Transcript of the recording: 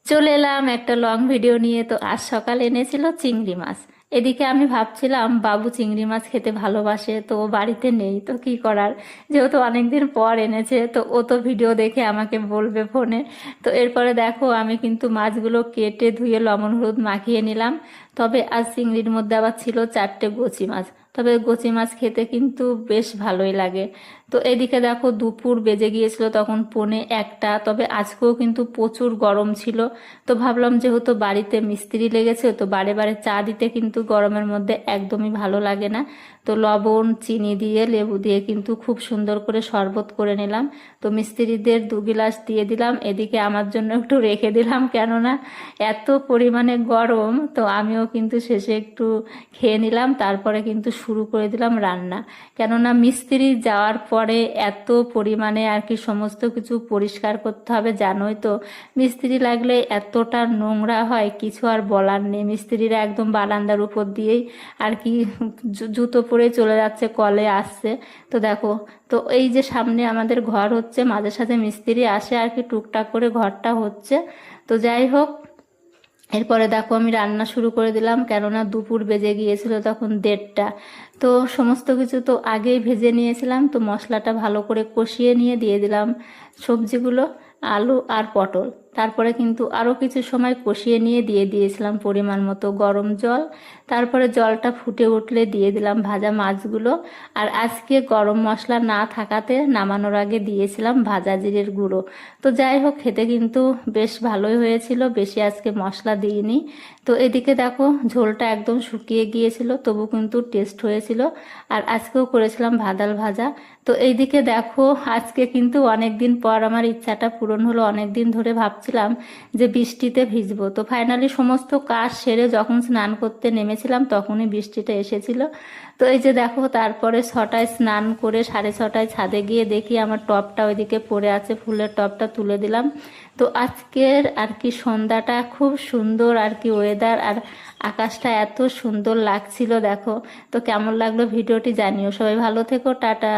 চলে এলাম একটা লং ভিডিও নিয়ে। তো আজ সকালে এনেছিল চিংড়ি মাছ। এদিকে আমি ভাবছিলাম বাবু চিংড়ি মাছ খেতে ভালোবাসে, তো ও বাড়িতে নেই, তো কি করার, যেহেতু অনেকদিন পর এনেছে তো ও তো ভিডিও দেখে আমাকে বলবে ফোনে। তো এরপরে দেখো আমি কিন্তু মাছগুলো কেটে ধুয়ে লবণ হলুদ মাখিয়ে নিলাম। তবে আজ চিংড়ির মধ্যে আবার ছিল 4টে গোচি মাছ। তবে গোচি মাছ খেতে কিন্তু বেশ ভালোই লাগে। তো এদিকে দেখো দুপুর বেজে গিয়েছিল তখন 1:45। তবে আজকেও কিন্তু প্রচুর গরম ছিল। তো ভাবলাম যেহেতু বাড়িতে মিস্ত্রি লেগেছে, তো বারে বারে চা দিতে কিন্তু গরমের মধ্যে একদমই ভালো লাগে না। তো লবণ চিনি দিয়ে লেবু দিয়ে কিন্তু খুব সুন্দর করে শরবত করে নিলাম। তো মিস্ত্রিদের 2 গ্লাস দিয়ে দিলাম, এদিকে আমার জন্য একটু রেখে দিলাম, কেননা এত পরিমাণে গরম। তো আমিও কিন্তু শেষে একটু খেয়ে নিলাম, তারপরে কিন্তু শুরু করে দিলাম রান্না। কেননা মিস্ত্রি যাওয়ার পরে এত পরিমাণে আর কি সমস্ত কিছু পরিষ্কার করতে হবে, জানোই তো। মিস্ত্রি লাগলে এতটা নোংরা হয়, কিছু আর বলার নেই। মিস্ত্রিরা একদম বারান্দার উপর দিয়েই আর কি জুতো পরে চলে যাচ্ছে, কলে আসছে। তো দেখো, তো এই যে সামনে আমাদের ঘর হচ্ছে, মাঝে সাঝে মিস্ত্রি আসে আর কি, টুকটাক করে ঘরটা হচ্ছে। তো যাই হোক, এরপরে দেখো আমি রান্না শুরু করে দিলাম, কেননা দুপুর বেজে গিয়েছিল তখন 1:30। তো সমস্ত কিছু তো আগেই ভেজে নিয়েছিলাম। তো মশলাটা ভালো করে কষিয়ে নিয়ে দিয়ে দিলাম সবজিগুলো, আলু আর পটল। তারপরে কিন্তু আরও কিছু সময় কষিয়ে নিয়ে দিয়ে দিয়েছিলাম পরিমাণ মতো গরম জল। তারপরে জলটা ফুটে উঠলে দিয়ে দিলাম ভাজা মাছগুলো। আর আজকে গরম মশলা না থাকাতে নামানোর আগে দিয়েছিলাম ভাজা জিরের গুঁড়ো। তো যাই হোক, খেতে কিন্তু বেশ ভালোই হয়েছিল, বেশি আজকে মশলা দিইনি। তো এদিকে দেখো ঝোলটা একদম শুকিয়ে গিয়েছিল, তবু কিন্তু টেস্ট হয়েছিল। আর আজকেও করেছিলাম ভাদাল ভাজা। তো এইদিকে দেখো আজকে কিন্তু অনেক দিন পর আমার ইচ্ছাটা পূরণ হলো। অনেক দিন ধরে ভাবছিলাম যে বৃষ্টিতে ভিজবো, তো ফাইনালি সমস্ত কাজ সেরে যখন স্নান করতে নেমেছিলাম তখনই বৃষ্টিটা এসেছিল। তো এই যে দেখো, তারপরে 6টায় স্নান করে 6:30টায় ছাদে গিয়ে দেখি আমার টবটা ওইদিকে পড়ে আছে, ফুলের টবটা তুলে দিলাম। তো আজকের আর কি সন্ধ্যাটা খুব সুন্দর আর কি ওয়েদার, আর আকাশটা এত সুন্দর লাগছিল দেখো। তো কেমন লাগলো ভিডিওটি জানিও, সবাই ভালো থেকো, টাটা।